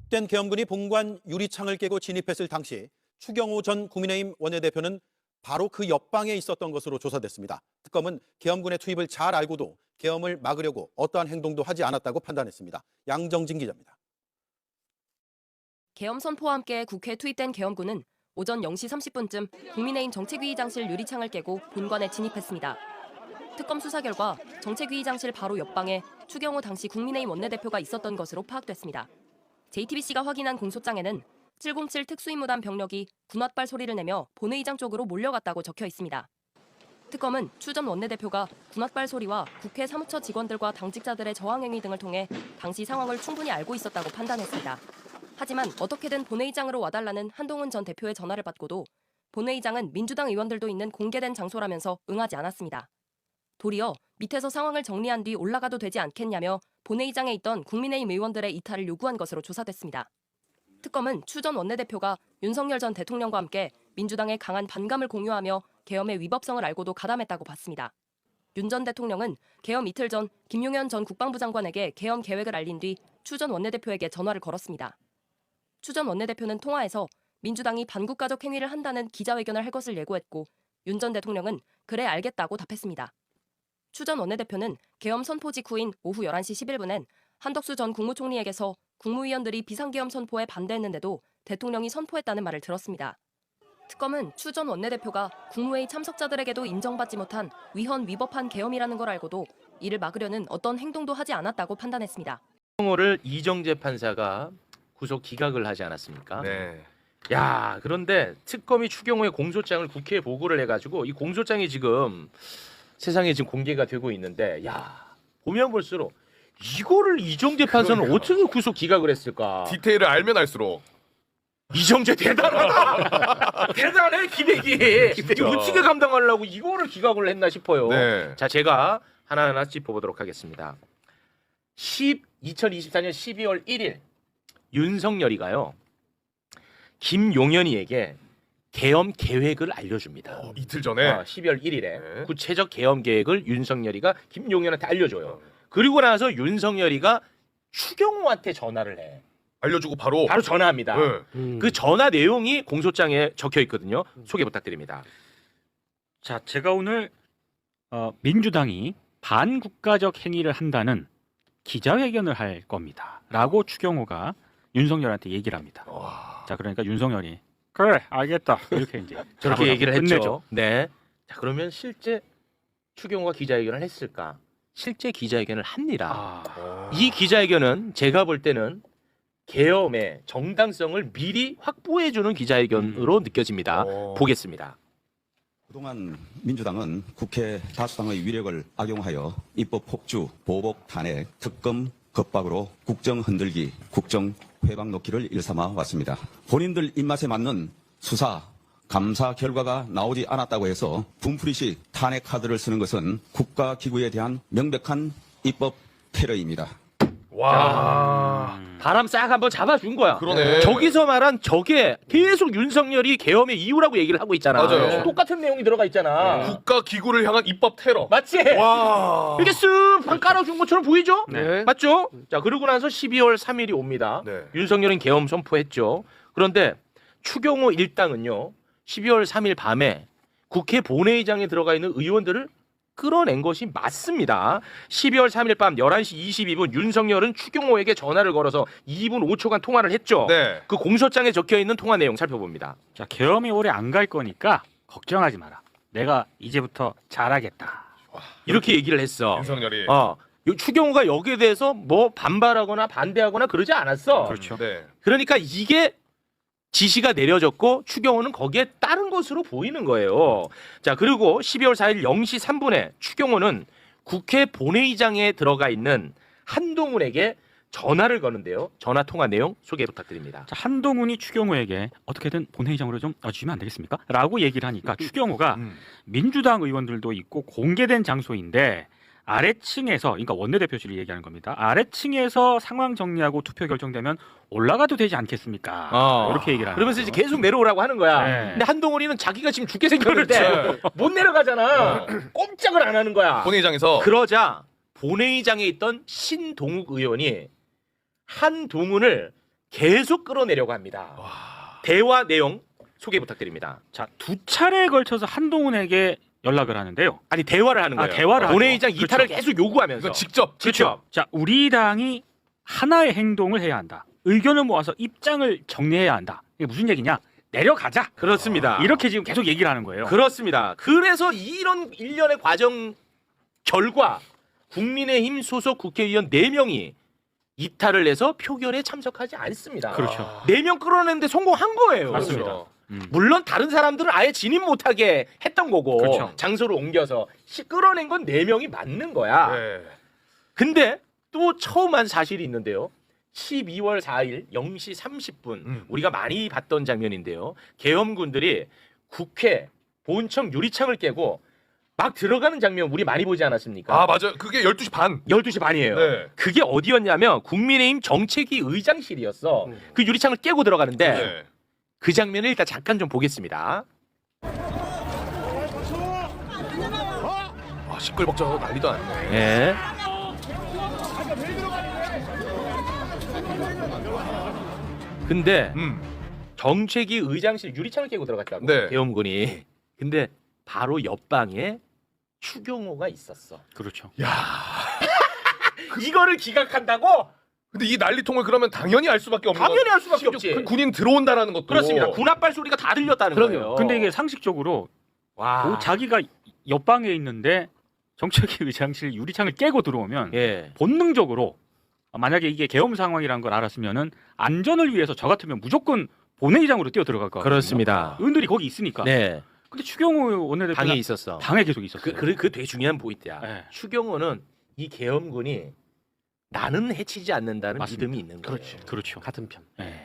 된 계엄군이 본관 유리창을 깨고 진입했을 당시 추경호 전 국민의힘 원내대표는 바로 그 옆방에 있었던 것으로 조사됐습니다. 특검은 계엄군의 투입을 잘 알고도 계엄을 막으려고 어떠한 행동도 하지 않았다고 판단했습니다. 양정진 기자입니다. 계엄 선포와 함께 국회에 투입된 계엄군은 오전 0시 30분쯤 국민의힘 정책위의장실 유리창을 깨고 본관에 진입했습니다. 특검 수사 결과 정책위의장실 바로 옆방에 추경호 당시 국민의힘 원내대표가 있었던 것으로 파악됐습니다. JTBC가 확인한 공소장에는 707 특수임무단 병력이 군홧발 소리를 내며 본회의장 쪽으로 몰려갔다고 적혀 있습니다. 특검은 추 전 원내대표가 군홧발 소리와 국회 사무처 직원들과 당직자들의 저항 행위 등을 통해 당시 상황을 충분히 알고 있었다고 판단했습니다. 하지만 어떻게든 본회의장으로 와달라는 한동훈 전 대표의 전화를 받고도 본회의장은 민주당 의원들도 있는 공개된 장소라면서 응하지 않았습니다. 도리어 밑에서 상황을 정리한 뒤 올라가도 되지 않겠냐며 본회의장에 있던 국민의힘 의원들의 이탈을 요구한 것으로 조사됐습니다. 특검은 추 전 원내대표가 윤석열 전 대통령과 함께 민주당의 강한 반감을 공유하며 계엄의 위법성을 알고도 가담했다고 봤습니다. 윤 전 대통령은 계엄 이틀 전 김용현 전 국방부 장관에게 계엄 계획을 알린 뒤 추 전 원내대표에게 전화를 걸었습니다. 추 전 원내대표는 통화에서 민주당이 반국가적 행위를 한다는 기자회견을 할 것을 예고했고 윤 전 대통령은 그래 알겠다고 답했습니다. 추 전 원내대표는 계엄 선포 직후인 오후 11시 11분엔 한덕수 전 국무총리에게서 국무위원들이 비상계엄 선포에 반대했는데도 대통령이 선포했다는 말을 들었습니다. 특검은 추 전 원내대표가 국무회의 참석자들에게도 인정받지 못한 위헌 위법한 계엄이라는 걸 알고도 이를 막으려는 어떤 행동도 하지 않았다고 판단했습니다. 추경호를 이정재 판사가 구속 기각을 하지 않았습니까? 네. 야, 그런데 특검이 추경호의 공소장을 국회에 보고를 해가지고 이 공소장이 지금 세상에 지금 공개가 되고 있는데, 야, 보면 볼수록 이거를 이정재 판사는 그러니까. 어떻게 구속 기각을 했을까? 디테일을 알면 알수록 이정재 대단하다. 대단해 기백이. 이거 어떻게 감당하려고 이거를 기각을 했나 싶어요. 네. 자, 제가 하나하나 짚어보도록 하겠습니다. 2024년 12월 1일 윤석열이가요 김용현이에게 계엄 계획을 알려줍니다. 이틀 전에 12월 1일에 네. 구체적 계엄 계획을 윤석열이가 김용현한테 알려줘요. 그리고 나서 윤석열이가 추경호한테 전화를 해. 알려주고 바로 전화합니다. 네. 그 전화 내용이 공소장에 적혀 있거든요. 소개 부탁드립니다. 자, 제가 오늘 민주당이 반국가적 행위를 한다는 기자회견을 할 겁니다. 라고 추경호가 윤석열한테 얘기를 합니다. 와. 자, 그러니까 윤석열이 그래, 알겠다. 이렇게 이제 저렇게 얘기를 했죠. 끝내죠. 네. 자, 그러면 실제 추경호가 기자회견을 했을까? 실제 기자회견을 합니다. 이 기자회견은 제가 볼 때는 계엄의 정당성을 미리 확보해주는 기자회견으로 느껴집니다. 보겠습니다. 그동안 민주당은 국회 다수당의 위력을 악용하여 입법 폭주, 보복 탄핵, 특검 겁박으로 국정 흔들기, 국정 회방 놓기를 일삼아 왔습니다. 본인들 입맛에 맞는 수사, 감사 결과가 나오지 않았다고 해서 분풀이식 탄핵 카드를 쓰는 것은 국가기구에 대한 명백한 입법 테러입니다. 와. 바람 싹 한번 잡아준 거야. 그러네. 저기서 말한 저게 계속 윤석열이 계엄의 이유라고 얘기를 하고 있잖아. 맞아요. 똑같은 내용이 들어가 있잖아. 국가 기구를 향한 입법 테러. 맞지? 와. 이렇게 쓱 깔아준 것처럼 보이죠? 네. 맞죠? 자, 그러고 나서 12월 3일이 옵니다. 네. 윤석열은 계엄 선포했죠. 그런데 추경호 일당은요, 12월 3일 밤에 국회 본회의장에 들어가 있는 의원들을 끌어낸 것이 맞습니다. 12월 3일 밤 11시 22분 윤석열은 추경호에게 전화를 걸어서 2분 5초간 통화를 했죠. 네. 그 공소장에 적혀있는 통화 내용 살펴봅니다. 자, 계엄이 오래 안 갈 거니까 걱정하지 마라. 내가 이제부터 잘하겠다. 이렇게 얘기를 했어. 윤석열이. 추경호가 여기에 대해서 뭐 반발하거나 반대하거나 그러지 않았어. 그렇죠. 네. 그러니까 이게 지시가 내려졌고 추경호는 거기에 따른 것으로 보이는 거예요. 자, 그리고 12월 4일 0시 3분에 추경호는 국회 본회의장에 들어가 있는 한동훈에게 전화를 거는데요. 전화 통화 내용 소개 부탁드립니다. 자, 한동훈이 추경호에게 어떻게든 본회의장으로 좀 와주시면 안 되겠습니까? 라고 얘기를 하니까 추경호가 민주당 의원들도 있고 공개된 장소인데 아래층에서, 그러니까 원내대표실을 얘기하는 겁니다. 아래층에서 상황 정리하고 투표 결정되면 올라가도 되지 않겠습니까? 이렇게 얘기를 하는 그러면서 거죠. 이제 계속 내려오라고 하는 거야. 네. 근데 한동훈이는 자기가 지금 죽게 생겼는데 그렇죠. 못 내려가잖아. 꼼짝을 안 하는 거야. 본회의장에서 그러자 본회의장에 있던 신동욱 의원이 한동훈을 계속 끌어내려고 합니다. 대화 내용 소개 부탁드립니다. 자, 2차례에 걸쳐서 한동훈에게 연락을 하는데요. 아니 대화를 하는 거예요. 대화를 본회의장 하죠. 이탈을 그렇죠. 계속 요구하면서 그러니까 직접 그렇죠. 자, 우리 당이 하나의 행동을 해야 한다. 의견을 모아서 입장을 정리해야 한다. 이게 무슨 얘기냐? 내려가자. 그렇습니다. 이렇게 지금 계속 얘기를 하는 거예요. 그렇습니다. 그래서 이런 일련의 과정 결과 국민의힘 소속 국회의원 4명이 이탈을 해서 표결에 참석하지 않습니다. 그렇죠. 4명 끌어내는데 성공한 거예요. 맞습니다. 그렇죠. 물론 다른 사람들은 아예 진입 못하게 했던 거고 그렇죠. 장소를 옮겨서 끌어낸 건 4명이 맞는 거야. 네. 근데 또 처음 한 사실이 있는데요. 12월 4일 0시 30분 우리가 많이 봤던 장면인데요. 계엄군들이 국회 본청 유리창을 깨고 막 들어가는 장면 우리 많이 보지 않았습니까? 아 맞아요. 그게 12시 반. 12시 반이에요. 네. 그게 어디였냐면 국민의힘 정책위 의장실이었어. 그 유리창을 깨고 들어가는데 네. 그 장면을 일단 잠깐 좀 보겠습니다. 아 시끌벅적하고 난리도 아니네. 예. 근데 정책위 의장실 유리창을 깨고 들어갔다고 네. 계엄군이. 근데 바로 옆방에 추경호가 있었어. 그렇죠. 이거를 기각한다고? 근데 이 난리통을 그러면 당연히 알 수밖에 없는 당연히 건 알 수밖에 심지어 없지. 그 군인 들어온다라는 것도 그렇습니다. 군합발 소리가 다 들렸다는 거예요. 근데 이게 상식적으로 와. 자기가 옆방에 있는데 정책위 의장실 유리창을 깨고 들어오면 예. 본능적으로 만약에 이게 계엄 상황이라는 걸 알았으면은 안전을 위해서 저 같으면 무조건 본회의장으로 뛰어 들어갈 거거든요. 그렇습니다. 의원들이 거기 있으니까. 네. 근데 추경호 원내대표는 방에 있었어. 방에 계속 있었어요. 그 되게 중요한 포인트야. 네. 추경호는 이 계엄군이 나는 해치지 않는다는 맞습니다. 믿음이 있는 거예요. 그렇죠. 같은 편. 네.